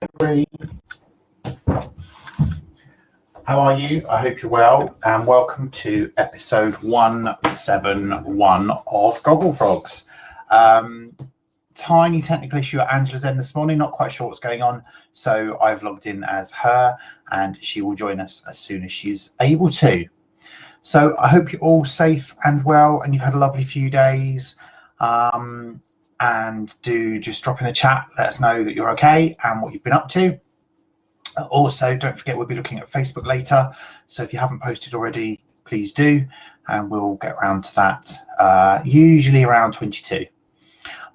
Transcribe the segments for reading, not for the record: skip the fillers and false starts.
How are you? I hope you're well, and welcome to episode 171 of Gogglefrogs. Tiny technical issue at Angela's end this morning, not quite sure what's going on, so I've logged in as her, and she will join us as soon as she's able to. So I hope you're all safe and well, and you've had a lovely few days. And do just drop in the chat, let us know that you're okay and what you've been up to. Also, don't forget we'll be looking at Facebook later, so if you haven't posted already, please do, and we'll get around to that usually around 22.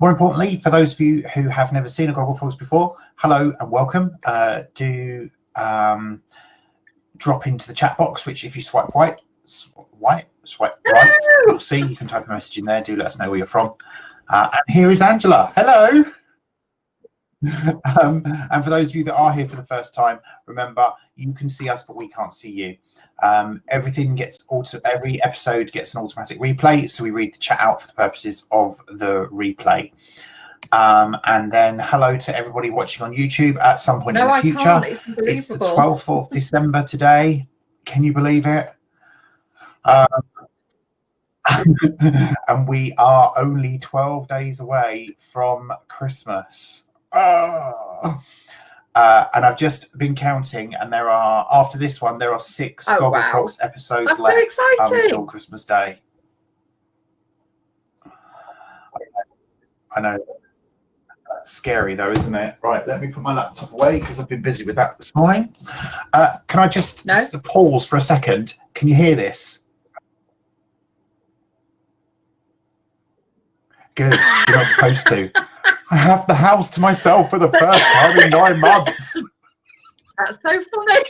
More importantly, for those of you who have never seen a Gogglefrogs before, hello and welcome. Do drop into the chat box, which if you swipe right, you'll see. You can type a message in there. Do let us know where you're from. And here is Angela. Hello. And for those of you that are here for the first time, remember you can see us, but we can't see you. Every episode gets an automatic replay, so we read the chat out for the purposes of the replay. And then hello to everybody watching on YouTube at some point in the future. It's the 12th of December today. Can you believe it? And we are only 12 days away from Christmas. And I've just been counting, and after this one, there are 6 Gogglefrogs episodes left until Christmas Day. I know. That's scary though, isn't it? Right, let me put my laptop away because I've been busy with that this morning. Can I just pause for a second? Can you hear this? Good. You're not supposed to. I have the house to myself for the first time in 9 months. That's so funny.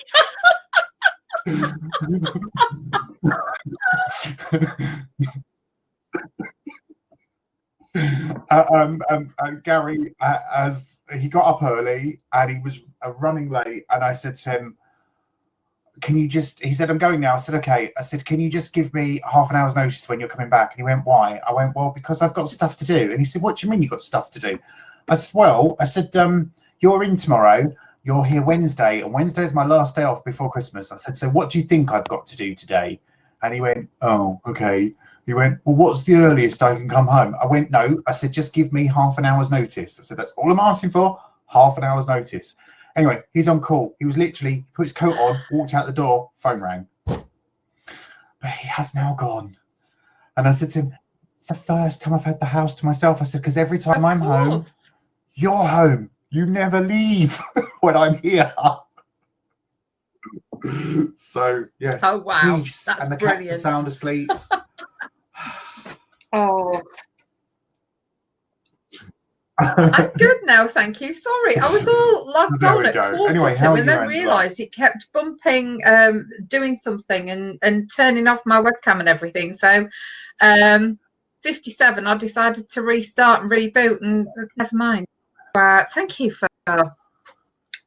Gary, as he got up early and he was running late, and I said to him, he said, I'm going now. I said, okay. I said, can you just give me half an hour's notice when you're coming back? And he went, why? I went, well, because I've got stuff to do. And he said, what do you mean you've got stuff to do? I said, well, you're in tomorrow. You're here Wednesday, and Wednesday is my last day off before Christmas. I said, so what do you think I've got to do today? And he went, oh, okay. He went, well, what's the earliest I can come home? I went, no. I said, just give me half an hour's notice. I said, that's all I'm asking for, half an hour's notice. Anyway, he's on call. He was literally put his coat on, walked out the door, phone rang. But he has now gone. And I said to him, it's the first time I've had the house to myself. I said, because every time I'm home, you're home. You never leave when I'm here. So, yes. Oh, wow. Peace. That's and the brilliant. Cats are sound asleep. Oh. I'm good now, thank you. Sorry, I was all logged on at 1:45 and then realised it kept bumping, doing something and turning off my webcam and everything. So 57, I decided to restart and reboot, and never mind. Thank you for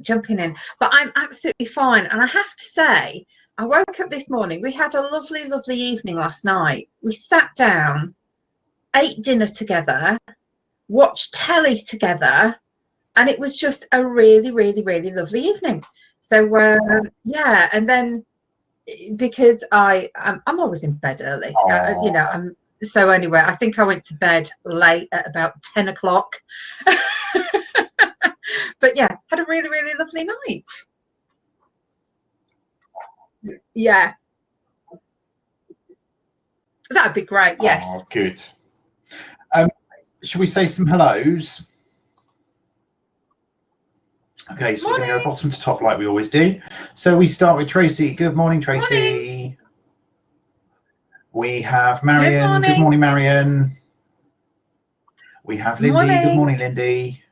jumping in. But I'm absolutely fine. And I have to say, I woke up this morning. We had a lovely, lovely evening last night. We sat down, ate dinner together, watched telly together, and it was just a really, really, really lovely evening. So yeah, and then because I'm always in bed early, so anyway, I think I went to bed late at about 10 o'clock. But yeah, had a really, really lovely night. Yeah, that'd be great. Yes. Oh, good. Should we say some hellos? Okay, so morning. We're going to go bottom to top like we always do. So we start with Tracy. Good morning, Tracy. Morning. We have Marion. Good morning, Marion. We have Lindy. Morning. Good morning, Lindy.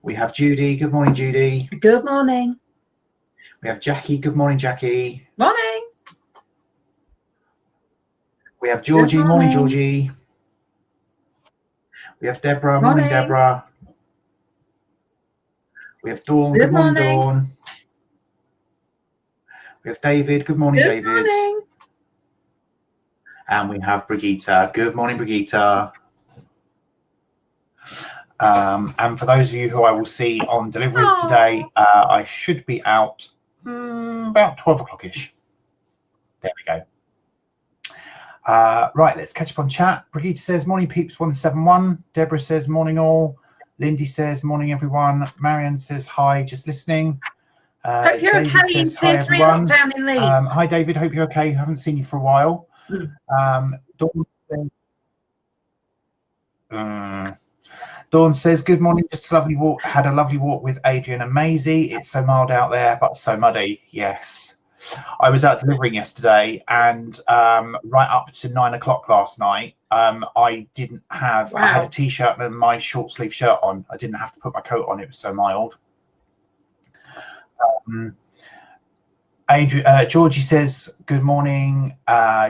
We have Judy. Good morning, Judy. Good morning. We have Jackie. Good morning, Jackie. Morning. We have Georgie. Morning, Georgie. We have Deborah. Morning, Deborah. We have Dawn. Good morning, Dawn. We have David. Good morning, David. Good morning. And we have Brigitte. Good morning, Brigitte. And for those of you who I will see on deliveries today, I should be out about 12 o'clock-ish. There we go. Right, let's catch up on chat. Brigitte says, morning peeps 171. Deborah says, morning all. Lindy says, morning everyone. Marianne says, hi, just listening. Hope you're David okay in says, hi tier 3 everyone. lockdown in Leeds. Hi David, hope you're okay. Haven't seen you for a while. Dawn says, good morning, just a lovely walk. Had a lovely walk with Adrian and Maisie. It's so mild out there, but so muddy. Yes. I was out delivering yesterday, and right up to 9 o'clock last night, I didn't have, I had a t-shirt and my short sleeve shirt on. I didn't have to put my coat on. It was so mild. Georgie says, good morning.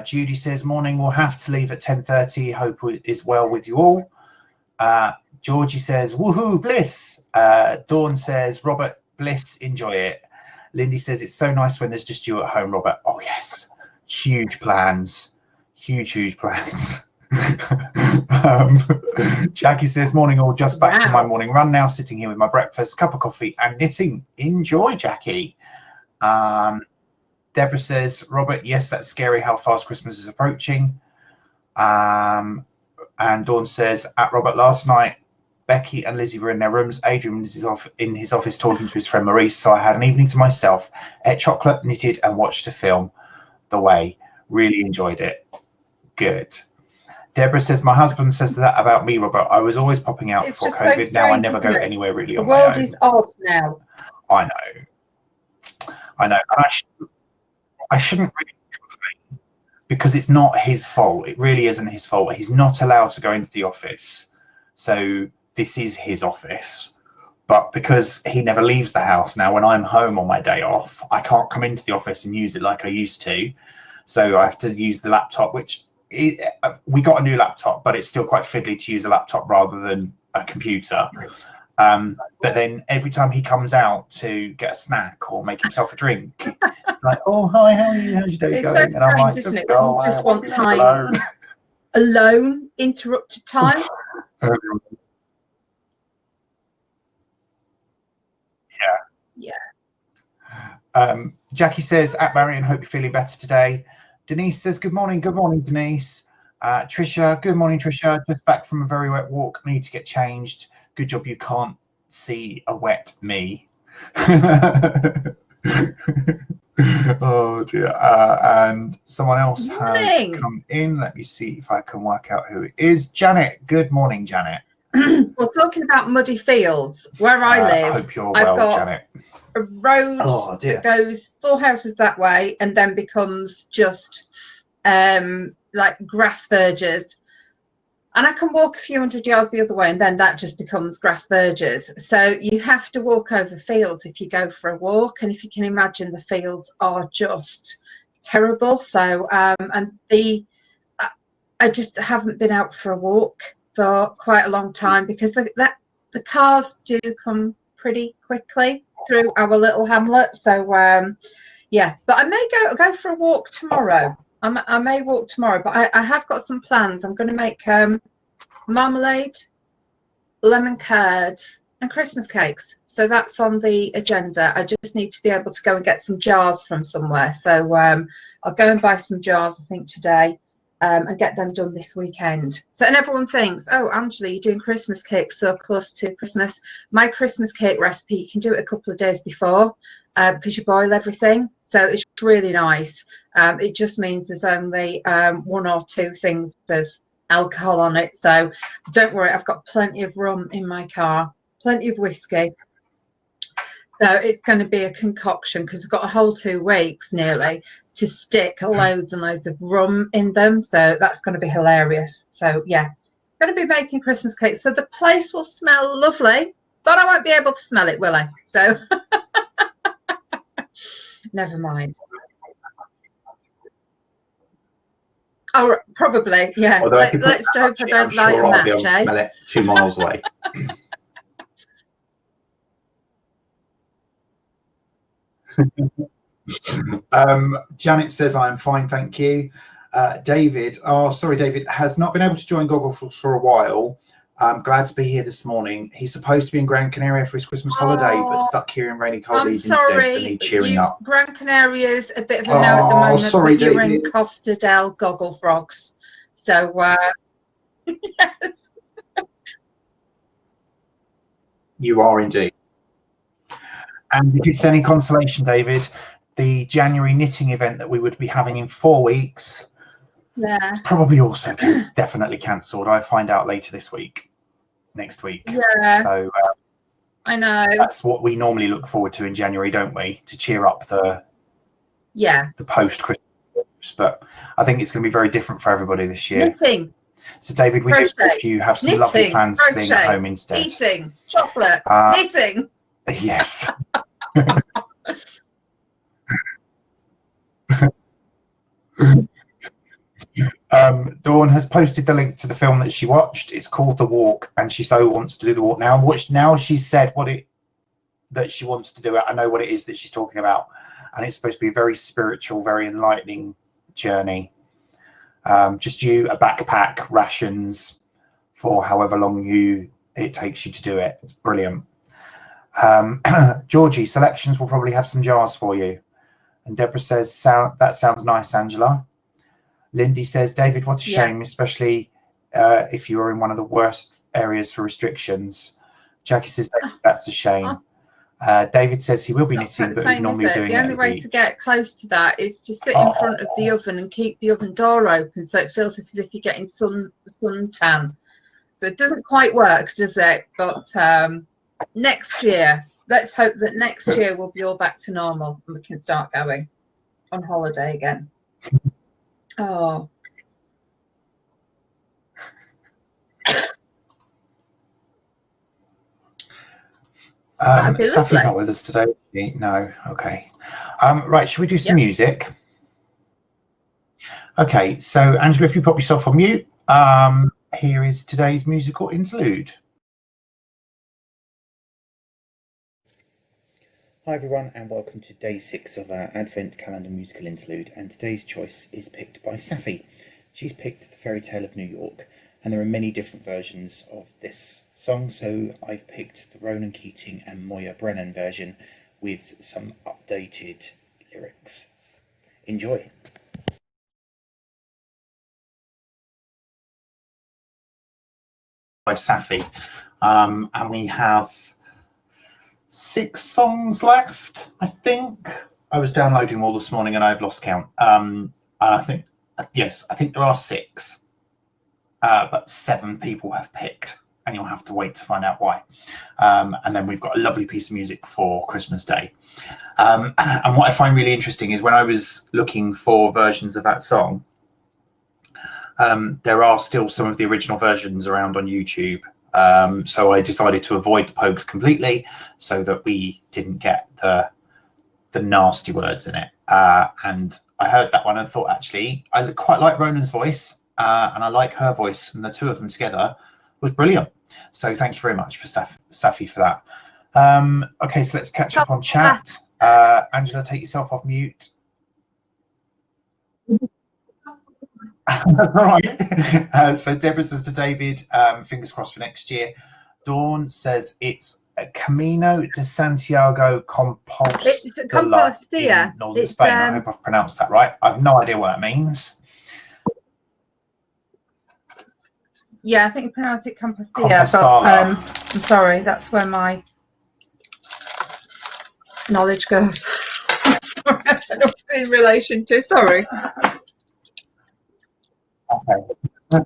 Judy says, morning. We'll have to leave at 10:30. Hope it is well with you all. Georgie says, woohoo, bliss. Dawn says, Robert, bliss, enjoy it. Lindy says, it's so nice when there's just you at home, Robert. Oh, yes. Huge plans. Huge plans. Jackie says, morning all, just back from my morning run now, sitting here with my breakfast, cup of coffee and knitting. Enjoy, Jackie. Deborah says, Robert, yes, that's scary how fast Christmas is approaching. And Dawn says, at Robert, last night, Becky and Lizzie were in their rooms. Adrian was in his office talking to his friend Maurice, so I had an evening to myself, ate chocolate, knitted, and watched a film. The Way. Really enjoyed it. Good. Deborah says, my husband says that about me, Robert. I was always popping out before COVID. So strange, now I never go anywhere really on my own. The world is odd now. I know. And I shouldn't really complain because it's not his fault. It really isn't his fault. He's not allowed to go into the office. So this is his office, but because he never leaves the house now, when I'm home on my day off, I can't come into the office and use it like I used to. So I have to use the laptop, which we got a new laptop, but it's still quite fiddly to use a laptop rather than a computer. But then every time he comes out to get a snack or make himself a drink, like, oh, hi, how are you? How's your day going? It's so strange, isn't it? You just want time alone, interrupted time. Yeah. Jackie says, at Marion, hope you're feeling better today. Denise says, good morning. Good morning, Denise. Trisha, good morning, Trisha. Just back from a very wet walk. Need to get changed. Good job you can't see a wet me. Oh dear. And someone else has come in. Let me see if I can work out who it is. Janet. Good morning, Janet. Well, talking about muddy fields, where I live, I hope you're well, I've got Janet. A road that goes 4 houses that way and then becomes just like grass verges, and I can walk a few hundred yards the other way and then that just becomes grass verges. So you have to walk over fields if you go for a walk, and if you can imagine, the fields are just terrible. So and I just haven't been out for a walk for quite a long time because the cars do come pretty quickly through our little hamlet. So yeah, but I may go for a walk tomorrow. I may walk tomorrow, but I have got some plans. I'm going to make marmalade, lemon curd and Christmas cakes. So that's on the agenda. I just need to be able to go and get some jars from somewhere. So I'll go and buy some jars, I think, today. And get them done this weekend. So, and everyone thinks, oh, Angela, you're doing Christmas cakes so close to Christmas. My Christmas cake recipe, you can do it a couple of days before because you boil everything. So it's really nice. It just means there's only 1 or 2 things of alcohol on it. So don't worry, I've got plenty of rum in my car, plenty of whiskey. So it's going to be a concoction because we've got a whole 2 weeks nearly to stick loads and loads of rum in them. So that's going to be hilarious. So yeah, going to be making Christmas cakes. So the place will smell lovely, but I won't be able to smell it, will I? So never mind. Oh, probably, yeah. Let's hope I don't light a match. I'll be able to smell it 2 miles away. Janet says, I'm fine, thank you. David, oh sorry, David has not been able to join Gogglefrogs for a while. I'm glad to be here this morning. He's supposed to be in Gran Canaria for his Christmas holiday, but stuck here in rainy cold Leeds instead, so need cheering up. Gran Canaria's a bit of a no at the moment, sorry, but you're David. in Costa del Gogglefrogs. So, yes. You are indeed. And if it's any consolation, David, the January knitting event that we would be having in 4 weeks, yeah, probably also definitely cancelled. I find out later this week, next week. Yeah. So I know. That's what we normally look forward to in January, don't we? To cheer up the post Christmas. But I think it's going to be very different for everybody this year. Knitting. So David, we do hope you have some lovely plans for being at home instead. Eating, chocolate, knitting. Yes. Dawn has posted the link to the film that she watched. It's called The Walk, and she so wants to do the walk now. Now she's said that she wants to do it. I know what it is that she's talking about, and it's supposed to be a very spiritual, very enlightening journey. Just you, a backpack, rations for however long it takes you to do it. It's brilliant. Georgie, selections will probably have some jars for you. And Deborah says, that sounds nice, Angela. Lindy says, David, what a shame, especially if you are in one of the worst areas for restrictions. Jackie says, that's a shame. David says he will be knitting, but he's normally doing it. The only way to get close to that is to sit in front of the oven and keep the oven door open, so it feels as if you're getting suntan. So it doesn't quite work, does it? But next year, let's hope that next year we'll be all back to normal and we can start going on holiday again. Oh. Safi's not with us today. No. Okay. Right. Should we do some music? Okay. So, Angela, if you pop yourself on mute, here is today's musical interlude. Hi everyone, and welcome to day 6 of our Advent Calendar musical interlude, and today's choice is picked by Safi. She's picked The Fairy Tale of New York, and there are many different versions of this song, so I've picked the Ronan Keating and Moya Brennan version with some updated lyrics. Enjoy. By Safi, and we have 6 songs left, I think. I was downloading all this morning and I've lost count. And I think there are 6, but 7 people have picked, and you'll have to wait to find out why. And then we've got a lovely piece of music for Christmas Day. And what I find really interesting is when I was looking for versions of that song, there are still some of the original versions around on YouTube. So I decided to avoid the Pogues completely so that we didn't get the nasty words in it. And I heard that one and thought, actually, I quite like Ronan's voice and I like her voice, and the two of them together was brilliant. So thank you very much for Safi for that. Okay, so let's catch up on chat. Angela, take yourself off mute. That's all right. So Deborah says to David, fingers crossed for next year. Dawn says it's Camino de Santiago Compostela. It's Compostela. In northern Spain. I hope I've pronounced that right. I've no idea what that means. Yeah, I think you pronounce it Compostela. But I'm sorry, that's where my knowledge goes. I don't know what it's in relation to. Sorry. Okay.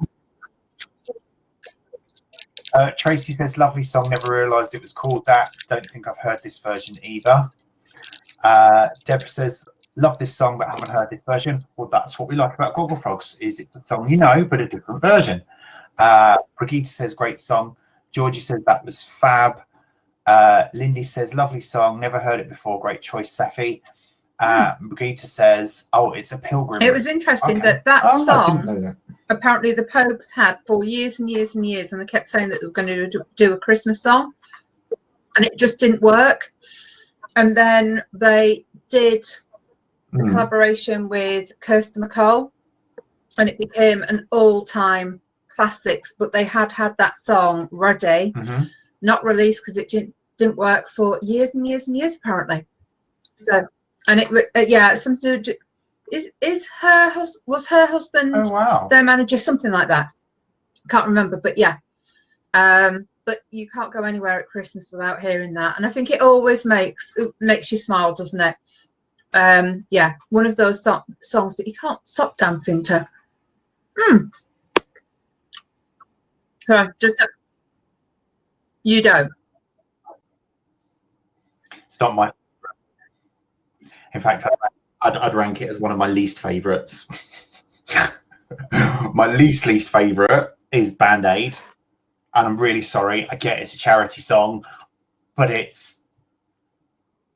Tracy says, lovely song, never realised it was called that. Don't think I've heard this version either. Deborah says, love this song but haven't heard this version. Well, that's what we like about Gogglefrogs, is it's a song you know but a different version. Brigitte says, great song. Georgie says, that was fab. Lindy says, lovely song, never heard it before, great choice, Safi. Brigitte says, oh, it's a pilgrim. It was interesting that song apparently the Pogues had for years and years and years, and they kept saying that they were going to do a Christmas song, and it just didn't work. And then they did the collaboration with Kirsten McCall, and it became an all-time classics, but they had that song ready, not released because it didn't work for years and years and years apparently. So, and it yeah, something to do, was her husband their manager, something like that. Can't remember, but yeah. But you can't go anywhere at Christmas without hearing that, and I think it always makes you smile, doesn't it? Yeah, one of those songs that you can't stop dancing to. So just you don't. It's not my. In fact, I'd rank it as one of my least favourites. My least favourite is Band Aid, and I'm really sorry. I get it's a charity song, but it's,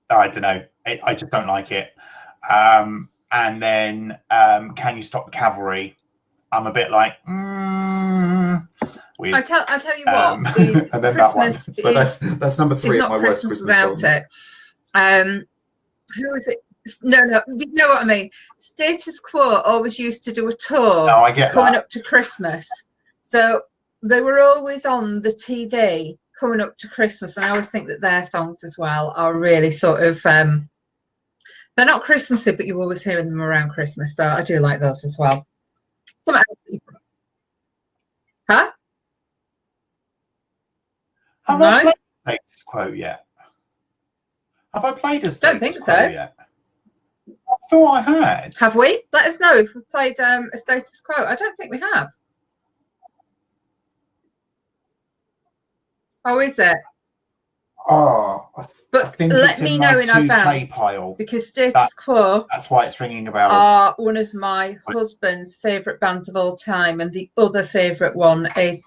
I don't know. I just don't like it. And then Can You Stop the Cavalry? I'm a bit like. With, I tell you what. And then Christmas that one. So that's number 3 of my worst Christmas without songs. It. Who is it? No, you know what I mean. Status Quo always used to do a tour coming up to Christmas, so they were always on the TV coming up to Christmas, and I always think that their songs as well are really sort of they're not Christmassy, but you're always hearing them around Christmas, so I do like those as well. Something else huh? Have I played a Status Quo yet? Have I played a Status Quo yet? I thought I had. Have we? Let us know if we've played a Status Quo. I don't think we have. Oh, is it? Oh, but let me know in advance because Status Quo. That's why it's ringing a bell. Are one of my husband's favourite bands of all time, and the other favourite one is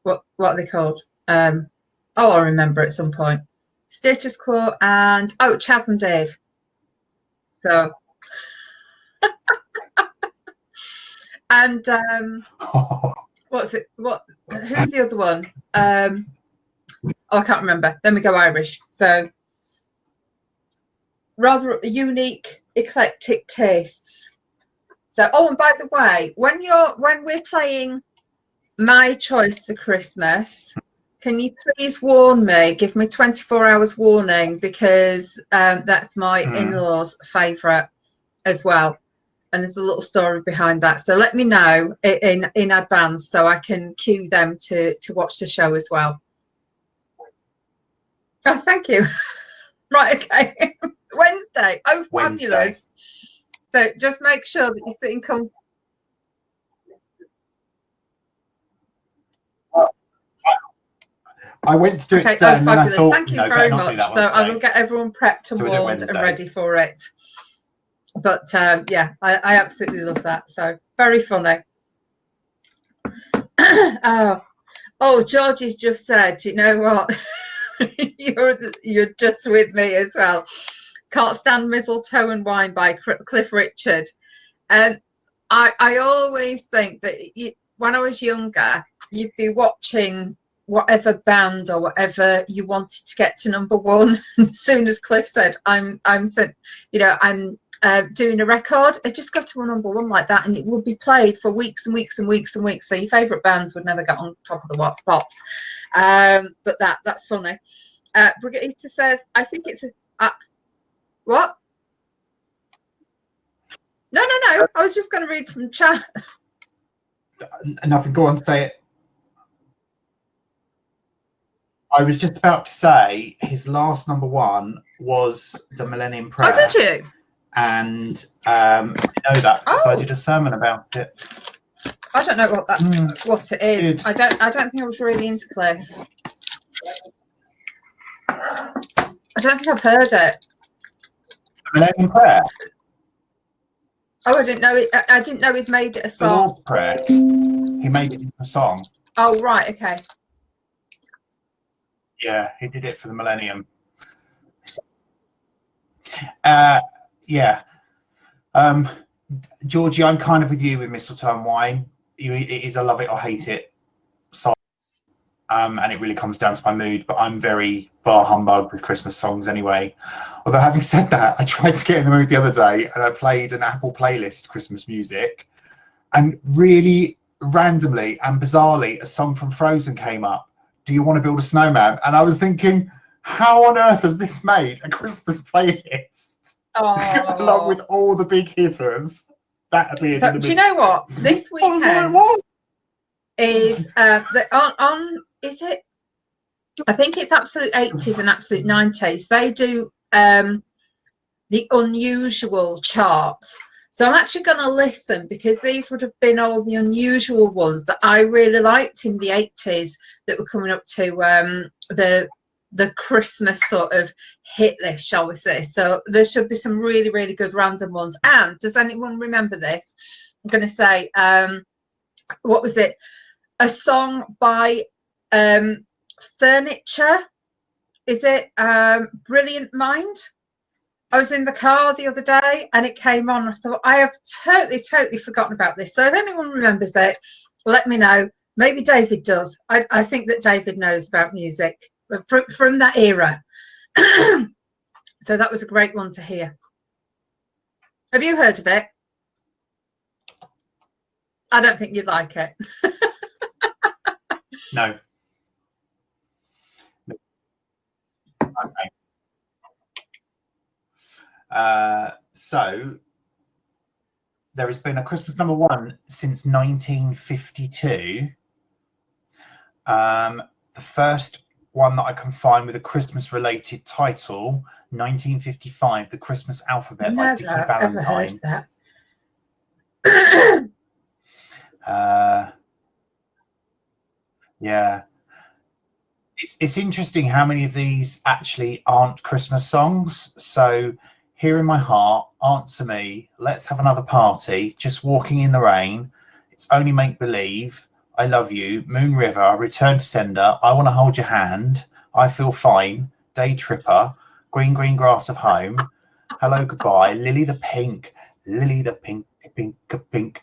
what are they called? I'll remember at some point. Status Quo and Chaz and Dave. So, and what's it? Who's the other one? I can't remember. Then we go Irish. So, rather unique, eclectic tastes. So, and by the way, when we're playing My Choice for Christmas, can you please warn me? Give me 24 hours warning, because that's my in-laws' favourite as well, and there's a little story behind that. So let me know in advance so I can cue them to watch the show as well. Oh, thank you. Right, okay. Wednesday. Oh, fabulous. So just make sure that you're sitting comfortable. I went to do it today, and then I thought, thank you very much. So I will get everyone prepped and warned and ready for it. But yeah, I absolutely love that. So very funny. Oh, Georgie's just said, you know what? you're just with me as well. Can't stand Mistletoe and Wine by Cliff Richard. I always think that when I was younger, you'd be watching whatever band or whatever you wanted to get to number one. As soon as Cliff said, I'm doing a record, I just got to a number one like that, and it would be played for weeks and weeks and weeks and weeks. So your favourite bands would never get on top of the pops. But that's funny. Brigitte says, I think it's a what? No. I was just going to read some chat. Nothing. Go on, say it. I was just about to say his last number one was the Millennium Prayer. Oh, did you? And I know that because I did a sermon about it. I don't know what it is. I don't think I was really into Cliff. I don't think I've heard it. The Millennium Prayer. Oh, I didn't know it. I didn't know he'd made it a song. The Lord's Prayer. He made it into a song. Oh, right. Okay. Yeah, he did it for the Millennium. Yeah. Georgie, I'm kind of with you with Mistletoe and Wine. It is a love it or hate it song. And it really comes down to my mood, but I'm very bar humbug with Christmas songs anyway. Although having said that, I tried to get in the mood the other day and I played an Apple playlist Christmas music, and really randomly and bizarrely, a song from Frozen came up. Do you want to build a snowman? And I was thinking, how on earth has this made a Christmas playlist along with all the big hitters that appeared in the do you know what? This weekend is is it? I think it's Absolute 80s and Absolute 90s. They do the unusual charts. So I'm actually going to listen, because these would have been all the unusual ones that I really liked in the 80s that were coming up to the Christmas sort of hit list, shall we say. So there should be some really, really good random ones. And does anyone remember this? I'm going to say, what was it? A song by Furniture. Is it Brilliant Mind? I was in the car the other day and it came on. I thought, I have totally forgotten about this. So if anyone remembers it, let me know. Maybe David does. I think that David knows about music from that era. So that was a great one to hear. Have you heard of it? I don't think you'd like it. No. Okay. So there has been a Christmas number one since 1952. The first one that I can find with a Christmas related title, 1955, The Christmas Alphabet by Dickie Valentine. Ever heard that? Yeah. It's interesting how many of these actually aren't Christmas songs. So Here in My Heart, Answer Me, Let's Have Another Party, Just Walking in the Rain, It's Only Make Believe, I Love You, Moon River, Return to Sender, I Want to Hold Your Hand, I Feel Fine, Day Tripper, Green Green Grass of Home, Hello Goodbye, Lily the Pink, Pink.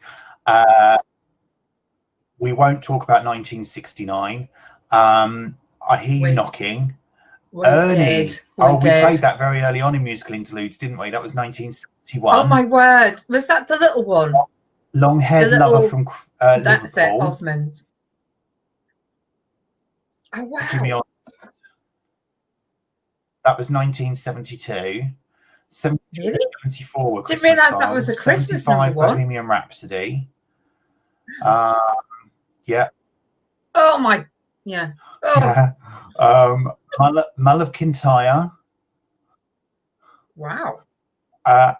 We won't talk about 1969. I Hear You Knocking. Ernie. We played that very early on in musical interludes, didn't we? That was 1971. Oh my word! Was that the little one? Long-haired lover from that's Liverpool. It, Osmonds. Oh wow! Jimmy Osmond. That was 1972. 73, really? 74 were Christmas Didn't realise songs. that was a Christmas number one. Bohemian Rhapsody. Yeah. Oh my, yeah. Oh. Yeah. Mull of Kintyre. Wow.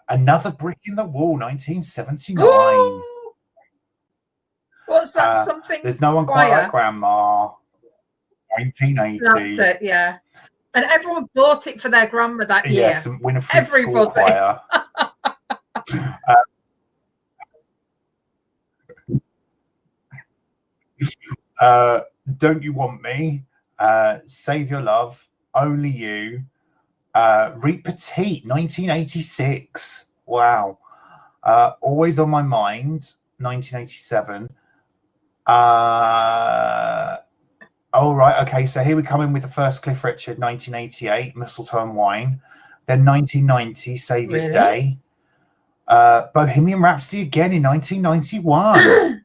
Another Brick in the Wall, 1979. What's that? Something. There's No One Quite Like Grandma, 1980. That's it, yeah. And everyone bought it for their grandma that year. Yes, Winifred School Choir. Don't You Want Me, Save Your Love, Only You, Reet Petite, 1986. Wow. Always on My Mind, 1987. Oh, right. Okay. So here we come in with the first Cliff Richard, 1988, Mistletoe and Wine. Then 1990, Saviour's Day. Bohemian Rhapsody again in 1991.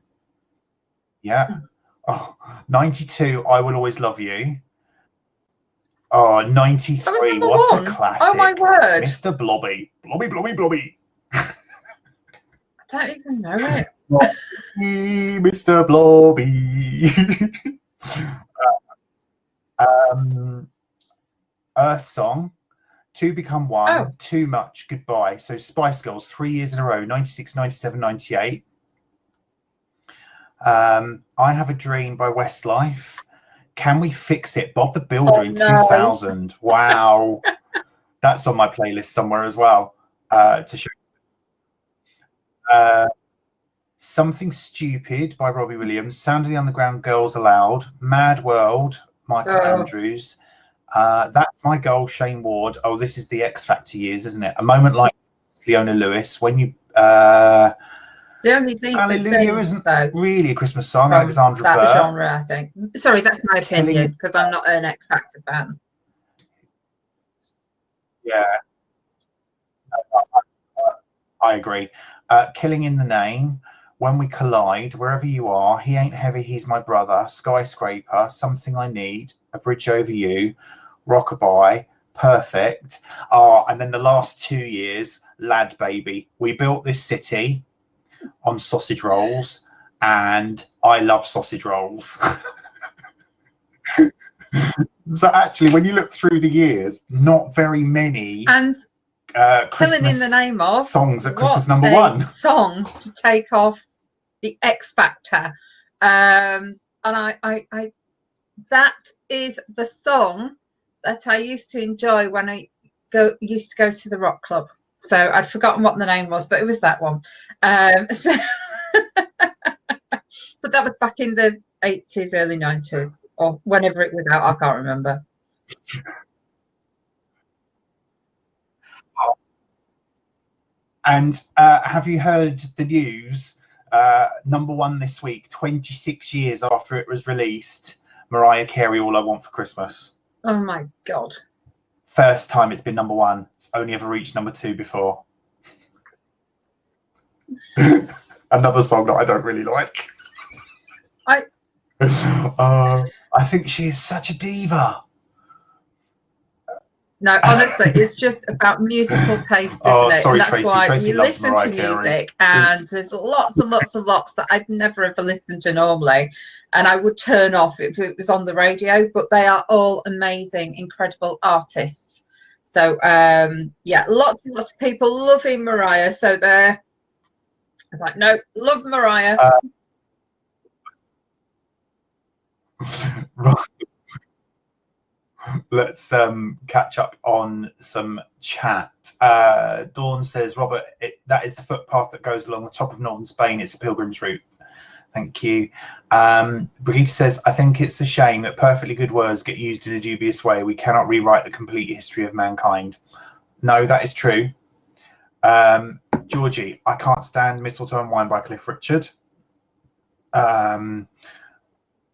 Yeah. Oh, 92, I Will Always Love You. Oh, 93, what's a classic? Oh my word. Mr. Blobby. Blobby. I don't even know it. Mr. Blobby. Earth Song, Two Become One, Too Much, Goodbye. So Spice Girls, 3 years in a row, 96, 97, 98. I Have a Dream by Westlife. Can We Fix It? Bob the Builder in 2000. Wow. That's on my playlist somewhere as well, to show. Something Stupid by Robbie Williams. Sound of the Underground, Girls Aloud. Mad World, Michael Andrews. That's My Goal, Shane Ward. Oh, this is the X Factor years, isn't it? A Moment Like Leona Lewis. When You... the only Hallelujah isn't really a Christmas song. Alexandra that Burr. genre, I think. Sorry, that's my opinion, because I'm not an X Factor fan. Yeah, I agree. Killing in the Name, When We Collide, Wherever You Are, He Ain't Heavy, He's My Brother, Skyscraper, Something I Need, A Bridge Over You, Rockabye, Perfect. And then the last 2 years, Lad Baby. We built this city on sausage rolls, and I love sausage rolls. So actually, when you look through the years, not very many And Killing in the Name of songs at Christmas number one. Song to take off the X Factor. And I that is the song that I used to enjoy when I used to go to the rock club. So I'd forgotten what the name was, but it was that one. So but that was back in the 80s, early 90s, or whenever it was out. I can't remember. And have you heard the news? Number one this week, 26 years after it was released, Mariah Carey, All I Want for Christmas. Oh my God. First time it's been number one. It's only ever reached number two before. Another song that I don't really like. I think she is such a diva. No, honestly, it's just about musical taste, isn't it? Sorry, and that's Tracy. why Tracy you listen to music, and there's lots and lots and lots that I'd never ever listened to normally, and I would turn off if it was on the radio. But they are all amazing, incredible artists. So yeah, lots and lots of people loving Mariah. So I was like, no, love Mariah. Right. Let's catch up on some chat. Dawn says, Robert, that is the footpath that goes along the top of northern Spain. It's a pilgrim's route. Thank you. Brigitte says, I think it's a shame that perfectly good words get used in a dubious way. We cannot rewrite the complete history of mankind. No, that is true. Georgie, I can't stand Mistletoe and Wine by Cliff Richard. Deborah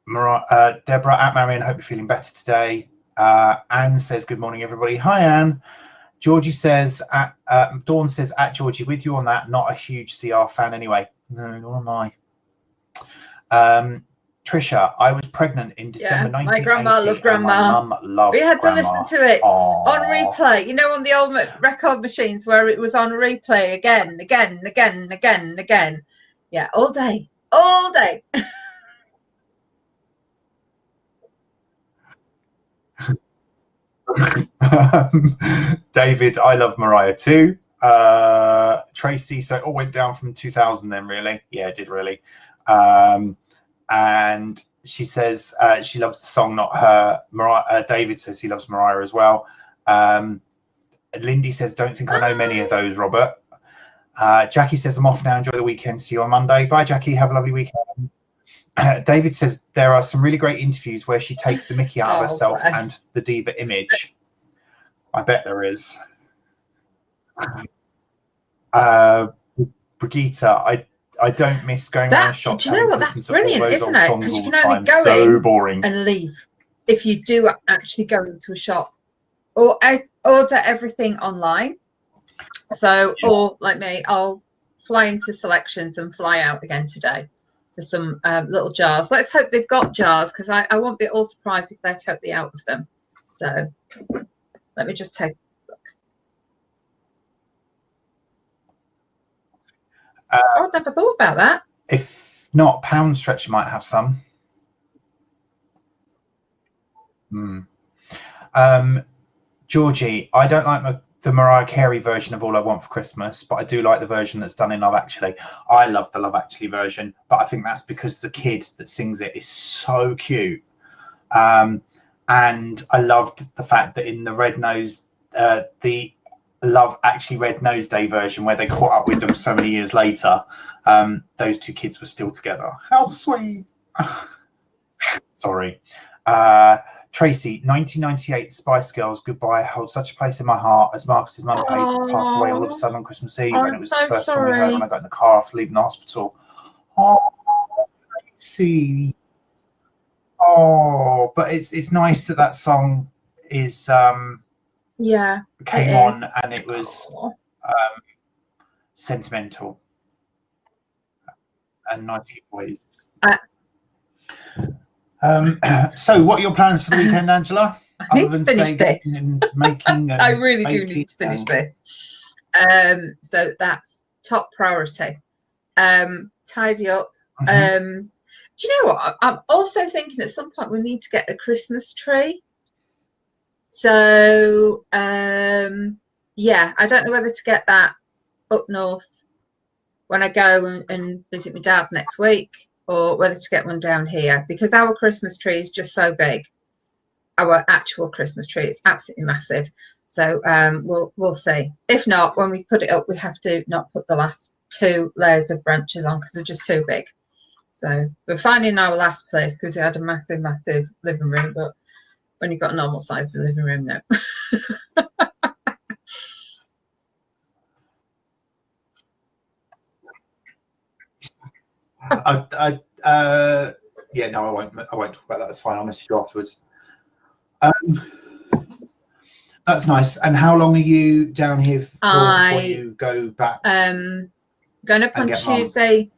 at Marion, hope you're feeling better today. Anne says, good morning, everybody. Hi, Anne. Georgie says, Dawn says, at Georgie, with you on that. Not a huge CR fan anyway. No, nor am I. Trisha, I was pregnant in December 1980. My grandma loved Grandma. My mum loved We had Grandma. to listen to it on replay. You know, on the old record machines where it was on replay again. Yeah, all day. All day. David, I love Mariah too. Tracy, so it all went down from 2000 then, really? Yeah, it did, really. And she says she loves the song, not her. David says he loves Mariah as well. Lindy says, don't think I know many of those, Robert. Jackie says, I'm off now. Enjoy the weekend. See you on Monday. Bye, Jackie. Have a lovely weekend. David says there are some really great interviews where she takes the mickey out of herself and the diva image. I bet there is. Brigitte, I don't miss going around shops. Do you know what? That's brilliant, isn't it? Because you can only go in boring. and leave if you do actually go into a shop or order everything online. So, or like me, I'll fly into selections and fly out again today. Some little jars. Let's hope they've got jars, because I won't be at all surprised if they're totally out of them. So let me just take a look. I've never thought about that. If not, Pound Stretch might have some. Georgie, I don't like the Mariah Carey version of All I Want for Christmas, but I do like the version that's done in Love Actually. I love the Love Actually version, but I think that's because the kid that sings it is so cute. And I loved the fact that in the the Love Actually Red Nose Day version, where they caught up with them so many years later, those two kids were still together. How sweet. Sorry. Tracy, 1998 Spice Girls Goodbye holds such a place in my heart, as Marcus's mum passed away all of a sudden on Christmas Eve, and it was the first song we heard when I got in the car after leaving the hospital. Oh, Tracy. Oh, but it's nice that song is came on and it was sentimental. and nighty boys. Uh, So what are your plans for the weekend, Angela? I need to finish this. And making and I really do baking need to finish and... this. So that's top priority. Tidy up. Mhm. Do you know what? I'm also thinking at some point we need to get a Christmas tree. So yeah, I don't know whether to get that up north when I go and visit my dad next week, or whether to get one down here, because our Christmas tree is just so big. Our actual Christmas tree is absolutely massive. So we'll see. If not, when we put it up, we have to not put the last 2 layers of branches on because they're just too big. So we're finding our last place because we had a massive living room, but when you've got a normal size living room, no. Yeah, no, I won't talk about that. That's fine. I'll message you afterwards. That's nice. And how long are you down here for before you go back? Going up on Tuesday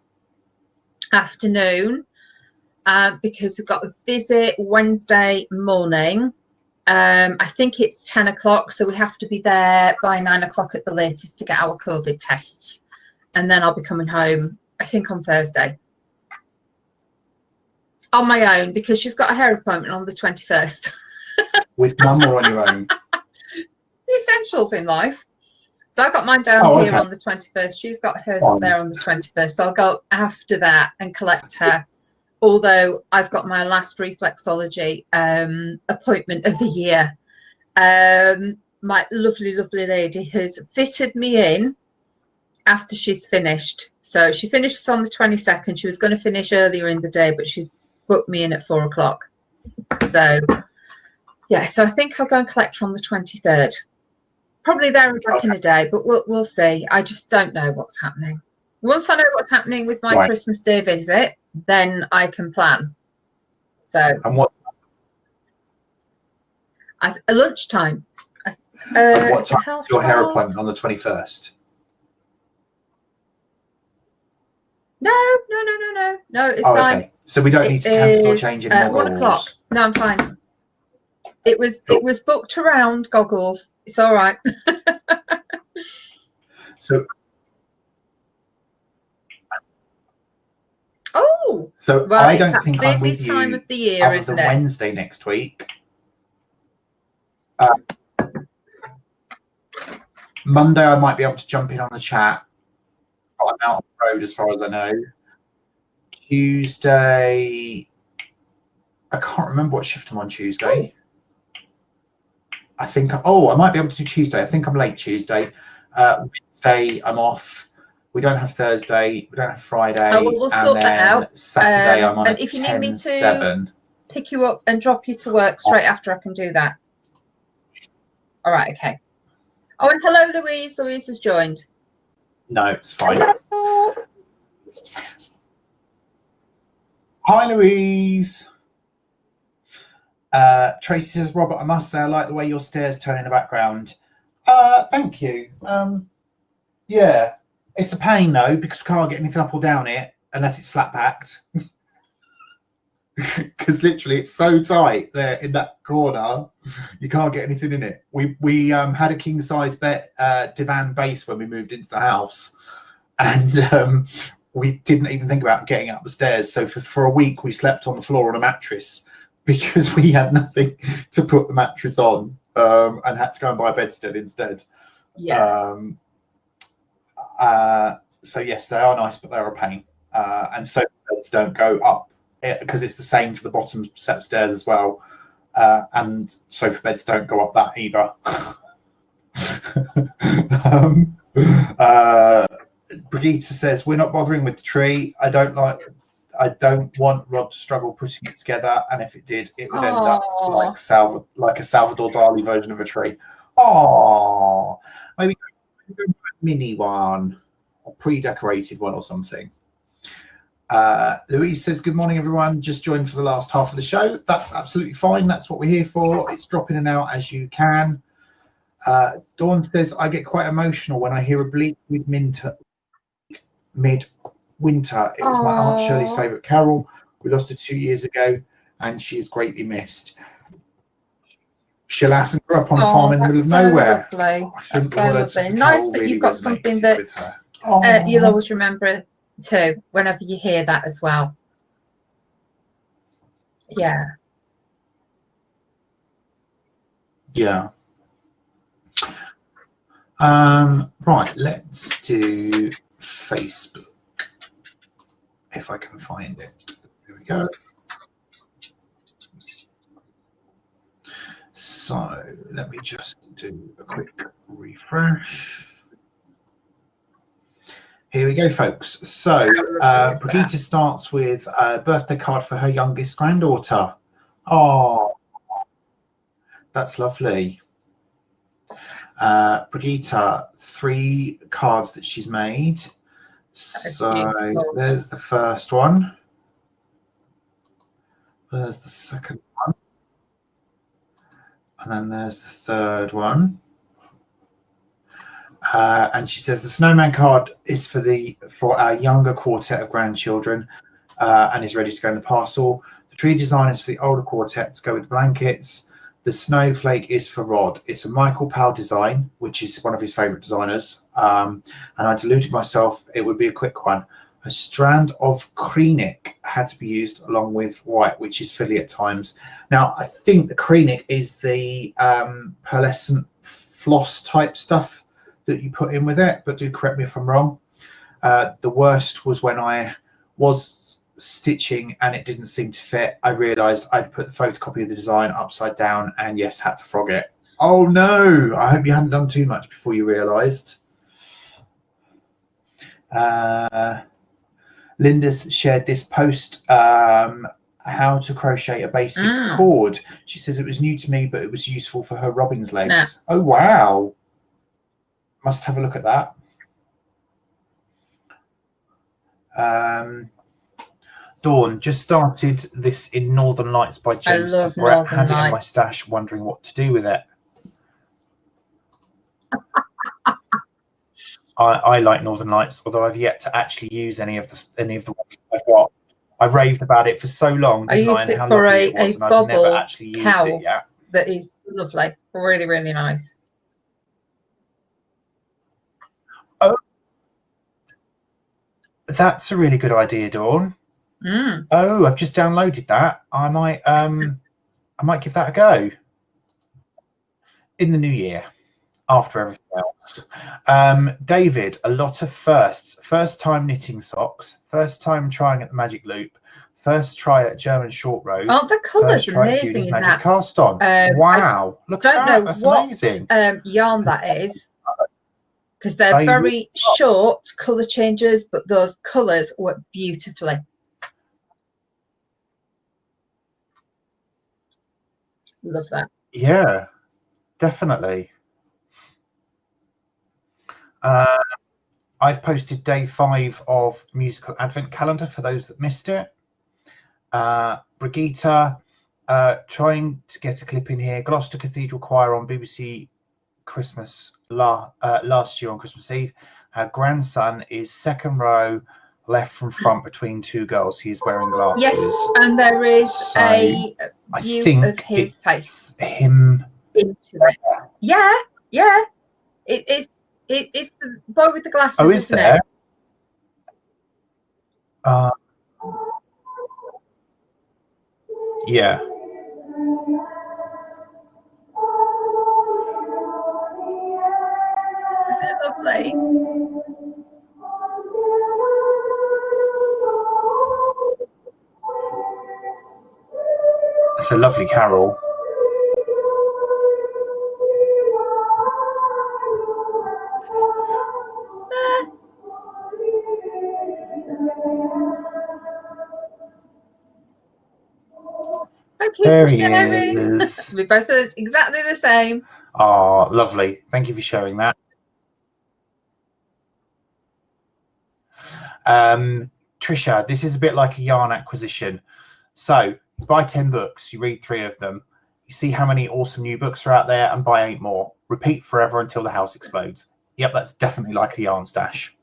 afternoon because we've got a visit Wednesday morning. I think it's 10 o'clock, so we have to be there by 9 o'clock at the latest to get our COVID tests. And then I'll be coming home, I think, on Thursday. On my own, because she's got a hair appointment on the 21st. With mum or on your own? The essentials in life. So I got mine down here on the 21st. She's got hers up there on the 21st. So I'll go after that and collect her. Although I've got my last reflexology appointment of the year. My lovely lady has fitted me in after she's finished. So she finishes on the 22nd. She was going to finish earlier in the day, but she's booked me in at 4 o'clock. So yeah, so I think I'll go and collect her on the 23rd. Probably there and back in a day, but we'll see. I just don't know what's happening. Once I know what's happening with my Christmas Day visit, then I can plan. So and what? At lunchtime. What time? Your hair appointment on the 21st. No. It's fine. Okay. So we don't need to cancel or change any more 1 o'clock. No, I'm fine. It was booked around Goggles. It's all right. So well, I don't think I'm with you time of the year, other isn't than it? Wednesday next week. Monday I might be able to jump in on the chat. I'm out on the road as far as I know. Tuesday, I can't remember what shift I'm on Tuesday. I think, I might be able to do Tuesday. I think I'm late Tuesday. Wednesday, I'm off. We don't have Thursday. We don't have Friday. We'll sort that out. Saturday, I'm on and if you need me to pick you up and drop you to work straight after, I can do that. All right, okay. Oh, and hello, Louise. Louise has joined. No, it's fine. Hello. Hi, Louise. Tracy says, Robert, I must say I like the way your stairs turn in the background. Thank you. Yeah, it's a pain though because we can't get anything up or down it unless it's flat packed. Because literally it's so tight there in that corner, you can't get anything in it. We had a king size divan base when we moved into the house, and we didn't even think about getting up the stairs. So for a week we slept on the floor on a mattress because we had nothing to put the mattress on, and had to go and buy a bedstead instead. Yeah. So yes, they are nice, but they're a pain. And so beds don't go up because it's the same for the bottom set of stairs as well. And sofa beds don't go up that either. Brigitte says, we're not bothering with the tree. I don't want Rod to struggle putting it together, and if it did, it would end up like a Salvador Dali version of a tree. Oh, maybe a mini one, a pre-decorated one or something. Louise says, good morning, everyone. Just joined for the last half of the show. That's absolutely fine. That's what we're here for. It's dropping in and out as you can. Dawn says, I get quite emotional when I hear a bleak mid winter. It was my Aunt Shirley's favourite carol. We lost her 2 years ago, and she is greatly missed. She lass and grew up on a farm in the middle of nowhere. Lovely. I think That's so lovely. Nice that you've got something that you'll always remember too, whenever you hear that as well. Yeah. Yeah. Right, let's do Facebook. If I can find it. Here we go. So let me just do a quick refresh. Here we go, folks. So Brigitte starts with a birthday card for her youngest granddaughter. Oh, that's lovely. Brigitte, 3 cards that she's made. So there's the first one. There's the second one. And then there's the third one. And she says the snowman card is for our younger quartet of grandchildren and is ready to go in the parcel. The tree design is for the older quartet to go with blankets. The snowflake is for Rod. It's a Michael Powell design, which is one of his favourite designers. And I deluded myself. It would be a quick one. A strand of Kreenick had to be used along with white, which is fiddly at times. Now, I think the Kreenick is the pearlescent floss type stuff that you put in with it, but do correct me if I'm wrong. The worst was when I was stitching and it didn't seem to fit. I realised I'd put the photocopy of the design upside down and yes, had to frog it. Oh no, I hope you hadn't done too much before you realised. Linda's shared this post, how to crochet a basic cord. She says it was new to me, but it was useful for her robin's legs. Snap. Oh wow, must have a look at that. Dawn, just started this in Northern Lights by James. I love Brett. Had it in my stash, wondering what to do with it. I like Northern Lights, although I've yet to actually use any of the ones I've got. I raved about it for so long, didn't I? And how lovely it was, and I've never actually used it yet. That is lovely, really, really nice. Oh, that's a really good idea, Dawn. Oh, I've just downloaded that. I might give that a go in the new year after everything else. David, a lot of firsts. First time knitting socks. First time trying at the Magic Loop. First try at German short rows. Oh, the colours are amazing in Magic that. Cast on. Wow, look at that. I don't know That's what amazing. yarn that is, because they're very short colour changes, but those colours work beautifully. Love that. Yeah, definitely. I've posted day 5 of musical advent calendar for those that missed it. Brigitte, trying to get a clip in here. Gloucester Cathedral Choir on BBC Christmas last year on Christmas Eve. Her grandson is second row, left from front between 2 girls. He is wearing glasses. Yes, and there is a view of his face. Him into it. Yeah, yeah. It's the boy with the glasses. Oh, is there? Yeah. Isn't it lovely? It's a lovely carol. Thank you for sharing. We both are exactly the same. Oh, lovely. Thank you for sharing that. Trisha, this is a bit like a yarn acquisition. So you buy 10 books, you read 3 of them, you see how many awesome new books are out there and buy 8 more. Repeat forever until the house explodes. Yep, that's definitely like a yarn stash.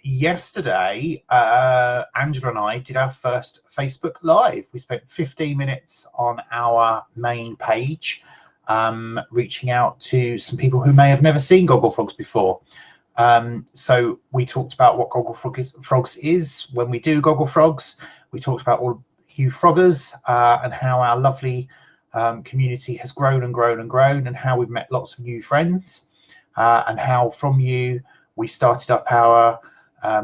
Yesterday, Angela and I did our first Facebook Live. We spent 15 minutes on our main page, reaching out to some people who may have never seen Gogglefrogs before. So we talked about what Gogglefrogs is when we do Gogglefrogs. We talked about all you froggers and how our lovely community has grown and grown and grown, and how we've met lots of new friends, and how from you we started up our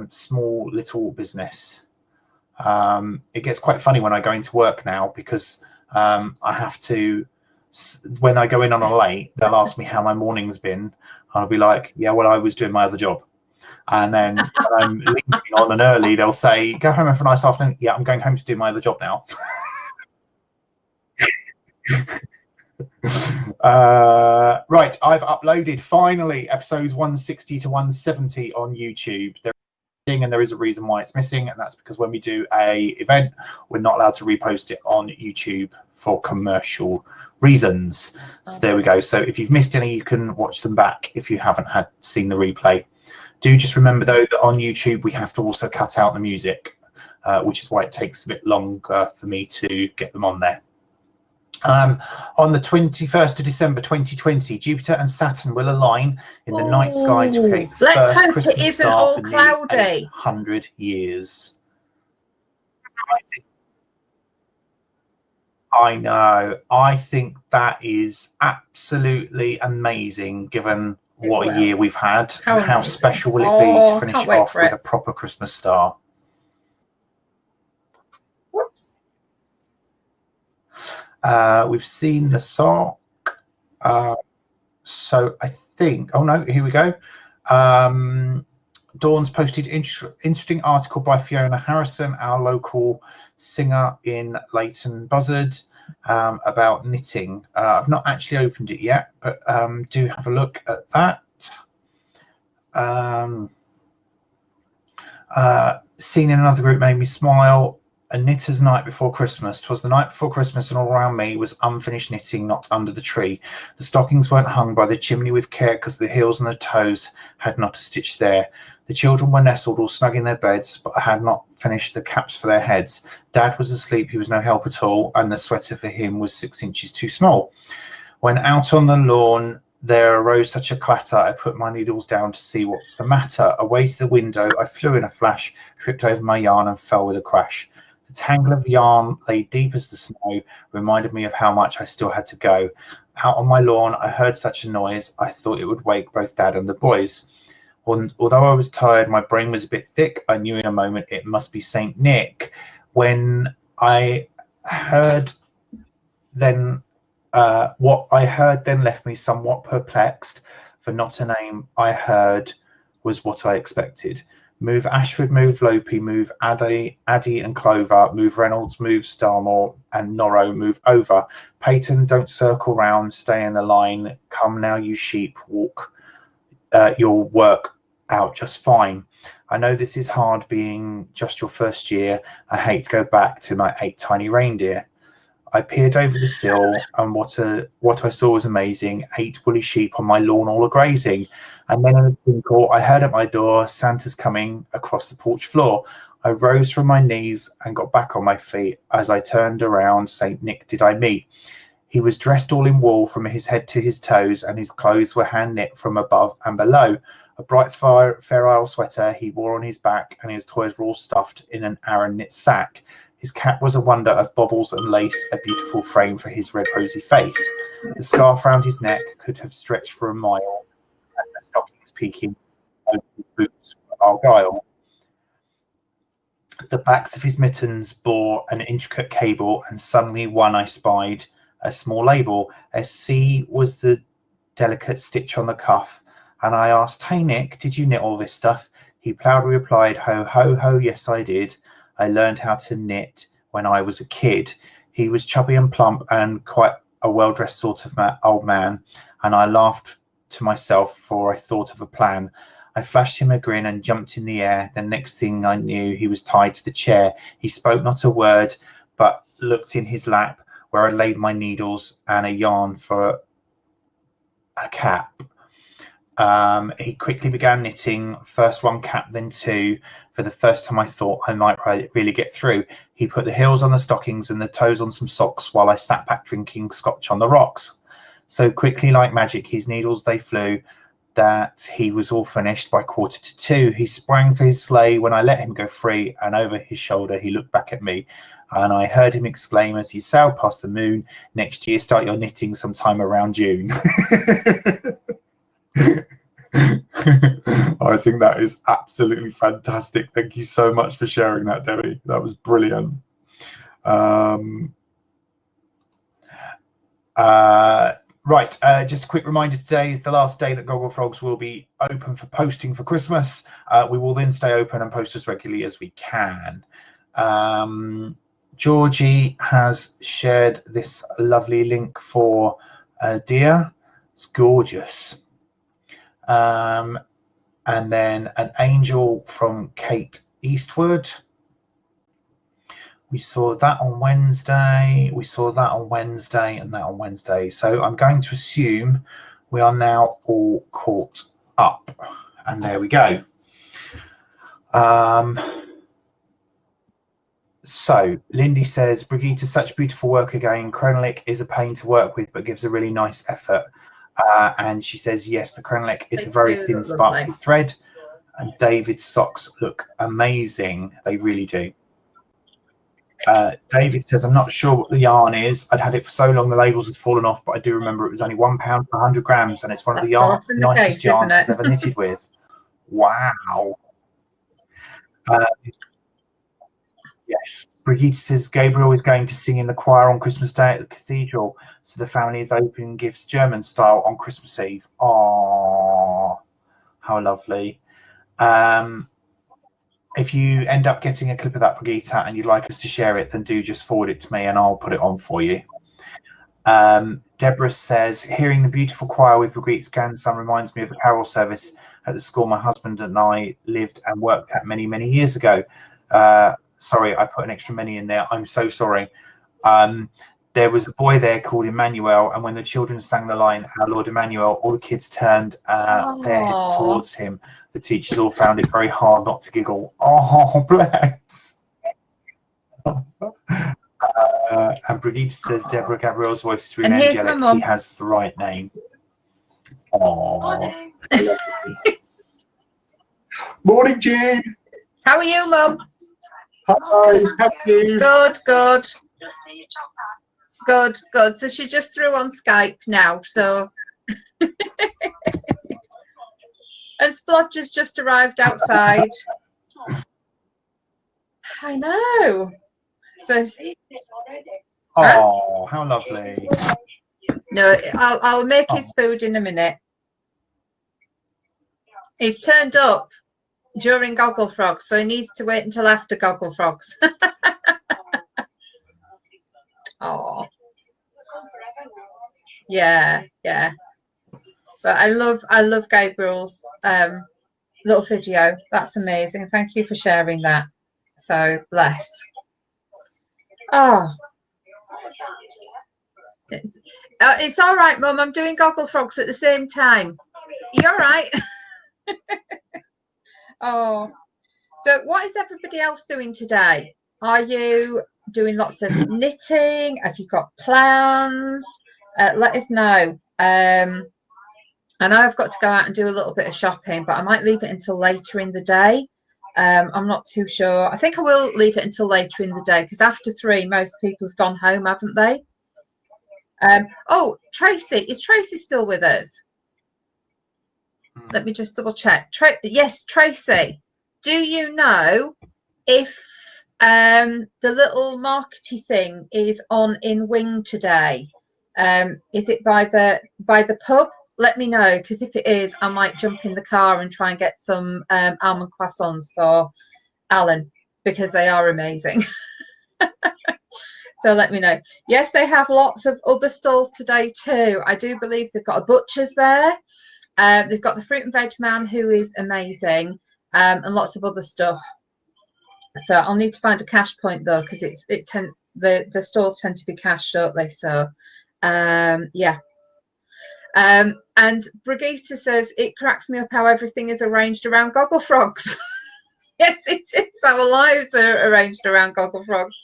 small little business. It gets quite funny when I go into work now, because I have to, when I go in on a late, they'll ask me how my morning's been. I'll be like, yeah, well, I was doing my other job. And then when I'm leaving on an early, they'll say, go home have a nice afternoon. Yeah, I'm going home to do my other job now. Right, I've uploaded finally episodes 160 to 170 on YouTube. And there is a reason why it's missing, and that's because when we do a event, we're not allowed to repost it on YouTube for commercial reasons. So there we go. So if you've missed any, you can watch them back if you haven't seen the replay. Do just remember though that on YouTube we have to also cut out the music, which is why it takes a bit longer for me to get them on there. On the 21st of December 2020, Jupiter and Saturn will align in the night sky to create the first Christmas star for nearly 800 years. I know. I think that is absolutely amazing, given what a year we've had. How special will it be to finish off with a proper Christmas star? Whoops. We've seen the sock. So I think, oh no, here we go. Dawn's posted interesting article by Fiona Harrison, our local singer in Leighton Buzzard, about knitting. I've not actually opened it yet, but do have a look at that. Seen in another group made me smile. A knitter's night before Christmas. 'Twas the night before Christmas, and all around me was unfinished knitting, not under the tree. The stockings weren't hung by the chimney with care, because the heels and the toes had not a stitch there. The children were nestled all snug in their beds, but I had not finished the caps for their heads. Dad was asleep, he was no help at all, and the sweater for him was 6 inches too small. When out on the lawn there arose such a clatter, I put my needles down to see what was the matter. Away to the window I flew in a flash, tripped over my yarn and fell with a crash. The tangle of yarn lay deep as the snow, reminded me of how much I still had to go. Out on my lawn I heard such a noise, I thought it would wake both Dad and the boys. Although I was tired, my brain was a bit thick. I knew in a moment it must be Saint Nick. When I heard then, what I heard then left me somewhat perplexed, for not a name I heard was what I expected. Move Ashford, move Lopi, move Addy and Clover, move Reynolds, move Starmore, and Norrow, move over. Peyton, don't circle round, stay in the line. Come now, you sheep, walk your work out just fine. I know this is hard, being just your first year. I hate to go back to my 8 tiny reindeer. I peered over the sill, and what I saw was amazing. 8 woolly sheep on my lawn all a-grazing. And then in a twinkle, I heard at my door, Santa's coming across the porch floor. I rose from my knees and got back on my feet. As I turned around, Saint Nick did I meet. He was dressed all in wool from his head to his toes, and his clothes were hand knit from above and below. A bright Fair Isle sweater he wore on his back, and his toys were all stuffed in an Aran knit sack. His cap was a wonder of baubles and lace, a beautiful frame for his red rosy face. The scarf round his neck could have stretched for a mile, and the stockings peeking over his boots were argyle. The backs of his mittens bore an intricate cable, and suddenly one I spied a small label. SC was the delicate stitch on the cuff, and I asked, "Hey Nick, did you knit all this stuff?" He proudly replied, "Ho, ho, ho, yes I did. I learned how to knit when I was a kid." He was chubby and plump and quite a well-dressed sort of old man, and I laughed to myself, for I thought of a plan. I flashed him a grin and jumped in the air. The next thing I knew, he was tied to the chair. He spoke not a word, but looked in his lap, where I laid my needles and a yarn for a cap. He quickly began knitting, first one cap, then two. For the first time, I thought I might really get through. He put the heels on the stockings and the toes on some socks while I sat back drinking scotch on the rocks. So quickly, like magic, his needles they flew, that he was all finished by 1:45. He sprang for his sleigh when I let him go free, and over his shoulder he looked back at me, and I heard him exclaim as he sailed past the moon, "Next year, start your knitting sometime around June." I think that is absolutely fantastic. Thank you so much for sharing that, Debbie. That was brilliant. Right, just a quick reminder, today is the last day that Gogglefrogs will be open for posting for Christmas. We will then stay open and post as regularly as we can. Georgie has shared this lovely link for Dear. It's gorgeous. And then an angel from Kate Eastwood. We saw that on Wednesday. We saw that on Wednesday and that on Wednesday. So I'm going to assume we are now all caught up. And there we go. So Lindy says, Brigitte, such beautiful work again. Chronolic is a pain to work with, but gives a really nice effort. And she says, yes, the Chronolic is a very thin, sparkly thread. And David's socks look amazing. They really do. David says, I'm not sure what the yarn is. I'd had it for so long the labels had fallen off, but I do remember it was only £1 per 100 grams, and it's one of the nicest yarns I've ever knitted with. Wow. Yes. Brigitte says, Gabriel is going to sing in the choir on Christmas Day at the cathedral, so the family is opening gifts German style on Christmas Eve. Oh, how lovely. If you end up getting a clip of that, Brigitte, and you'd like us to share it, then do just forward it to me and I'll put it on for you. Deborah says, hearing the beautiful choir with Brigitte's grandson reminds me of a carol service at the school my husband and I lived and worked at many, many years ago. Sorry, I put an extra many in there. I'm so sorry. There was a boy there called Emmanuel, and when the children sang the line, Our Lord Emmanuel, all the kids turned their heads towards him. The teachers all found it very hard not to giggle. Oh, bless. And Brigitte says, Deborah Gabriel's voice is really angelic. He has the right name. Oh. Morning, Jane. How are you, Mum? Hi, how are you? Good, good. Good, good. So she just threw on Skype now, so and Splodge has just arrived outside. I know. So oh, how lovely. No, I'll make his food in a minute. He's turned up during Gogglefrogs, so he needs to wait until after Gogglefrogs. Oh, yeah, yeah. But I love Gabriel's little video. That's amazing. Thank you for sharing that. So bless. Oh, it's all right, Mum. I'm doing Gogglefrogs at the same time. You're right. Oh, so what is everybody else doing today? Are you doing lots of knitting? Have you got plans? Let us know. I know I've got to go out and do a little bit of shopping, but I might leave it until later in the day. I'm not too sure. I think I will leave it until later in the day because after 3, most people have gone home, haven't they? Oh, Tracy. Is Tracy still with us? Let me just double check. Yes, Tracy. Do you know if the little markety thing is on in Wing today? Is it by the pub? Let me know, because if it is, I might jump in the car and try and get some almond croissants for Alan, because they are amazing. So let me know. Yes, they have lots of other stalls today too. I do believe they've got a butcher's there. They've got the fruit and veg man, who is amazing, and lots of other stuff. So I'll need to find a cash point though, because the stores tend to be cash, don't they? So yeah. And Brigitte says, it cracks me up how everything is arranged around Gogglefrogs. Yes, it is. Our lives are arranged around Gogglefrogs.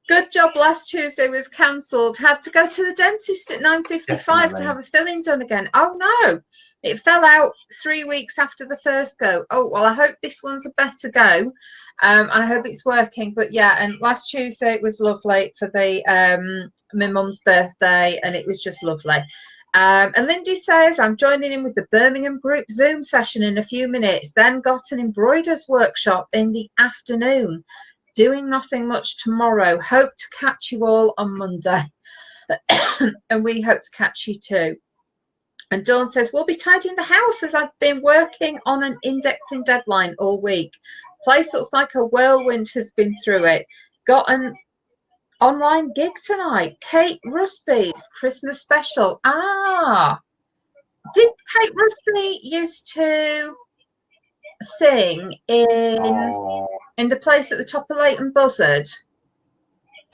Good job. Last Tuesday was cancelled. Had to go to the dentist at 9:55 to have a filling done again. Oh no, it fell out 3 weeks after the first go. Oh well, I hope this one's a better go. I hope it's working. But yeah, and last Tuesday it was lovely for the my mum's birthday, and it was just lovely. And Lindy says, I'm joining in with the Birmingham group Zoom session in a few minutes, then got an embroiderers workshop in the afternoon. Doing nothing much tomorrow. Hope to catch you all on Monday. And we hope to catch you too. And Dawn says, we'll be tidying the house as I've been working on an indexing deadline all week. Place looks like a whirlwind has been through it. Got an online gig tonight. Kate Rusby's Christmas special. Ah, did Kate Rusby used to sing in the place at the top of Leighton Buzzard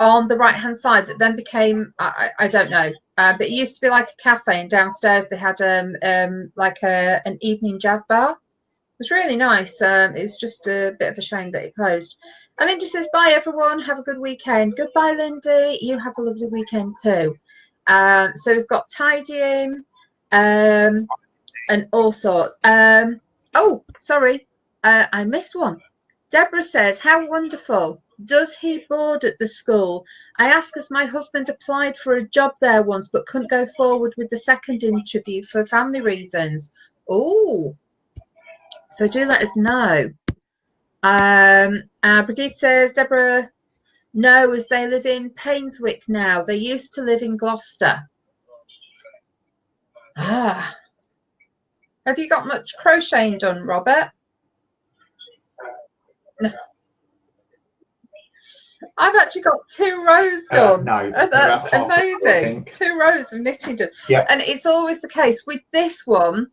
on the right hand side that then became I don't know, but it used to be like a cafe, and downstairs they had like an evening jazz bar. It was really nice. It was just a bit of a shame that it closed. And Lindy says, bye everyone, have a good weekend. Goodbye Lindy, you have a lovely weekend too. So we've got tidying and all sorts. Oh sorry, I missed one. Deborah says, how wonderful. Does he board at the school? I asked as my husband applied for a job there once but couldn't go forward with the second interview for family reasons. Oh, so do let us know. Brigitte says, Deborah, no, as they live in Painswick now. They used to live in Gloucester. Ah. Have you got much crocheting done, Robert? No. I've actually got 2 rows done. No, that's amazing. 2 rows of knitting done. Yeah. And it's always the case with this one.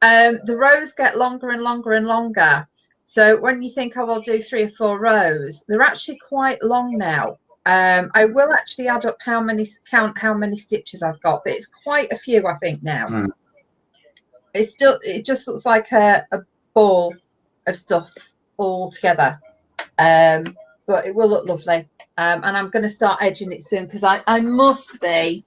The rows get longer and longer and longer. So when you think, oh, I'll do 3 or 4 rows, they're actually quite long now. I will actually add up count how many stitches I've got, but it's quite a few, I think now. Mm. It just looks like a ball of stuff all together. But it will look lovely. And I'm going to start edging it soon because I must be,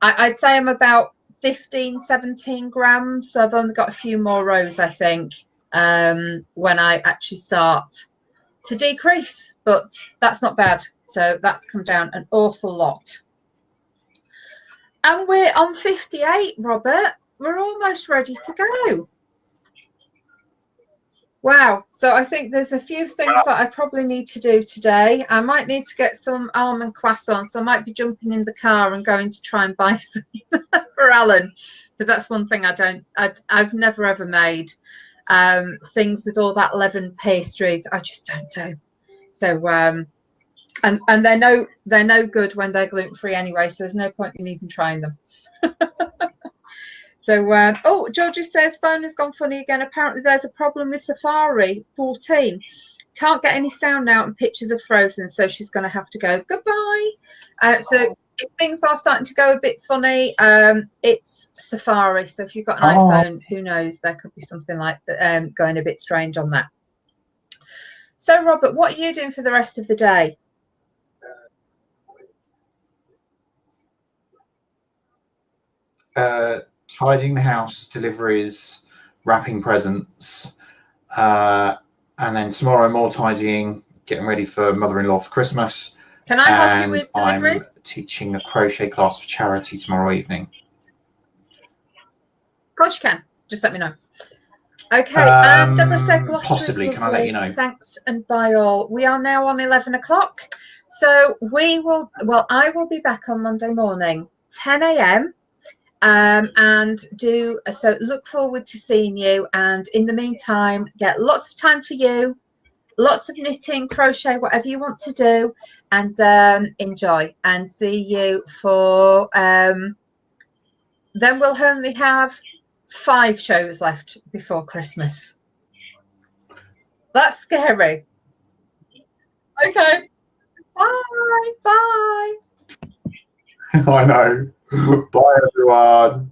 I'd say I'm about 15, 17 grams. So I've only got a few more rows, I think, when I actually start to decrease. But that's not bad. So that's come down an awful lot. And we're on 58, Robert. We're almost ready to go. Wow. So I think there's a few things that I probably need to do today. I might need to get some almond croissants. So I might be jumping in the car and going to try and buy some for Alan, because that's one thing I've never ever made things with all that leavened pastries. I just don't do. So and they're no good when they're gluten-free anyway, so there's no point in even trying them. So, oh, Georgie says, phone has gone funny again. Apparently there's a problem with Safari 14. Can't get any sound now and pictures are frozen, so she's going to have to go. Goodbye. So if things are starting to go a bit funny, it's Safari. So if you've got an iPhone, who knows, there could be something like that going a bit strange on that. So, Robert, what are you doing for the rest of the day? Tidying the house, deliveries, wrapping presents, and then tomorrow more tidying, getting ready for mother-in-law for Christmas. Can I help you with deliveries? I'm teaching a crochet class for charity tomorrow evening. Of course you can. Just let me know. Okay, and Deborah said Gloucester possibly. is lovely. Can I let you know? Thanks and bye all. We are now on 11 o'clock. So I will be back on Monday morning, 10 a.m. And so look forward to seeing you. And in the meantime, get lots of time for you, lots of knitting, crochet, whatever you want to do, and enjoy. And see you for then we'll only have 5 shows left before Christmas. That's scary. Okay. Bye. Bye. I know. Bye, everyone.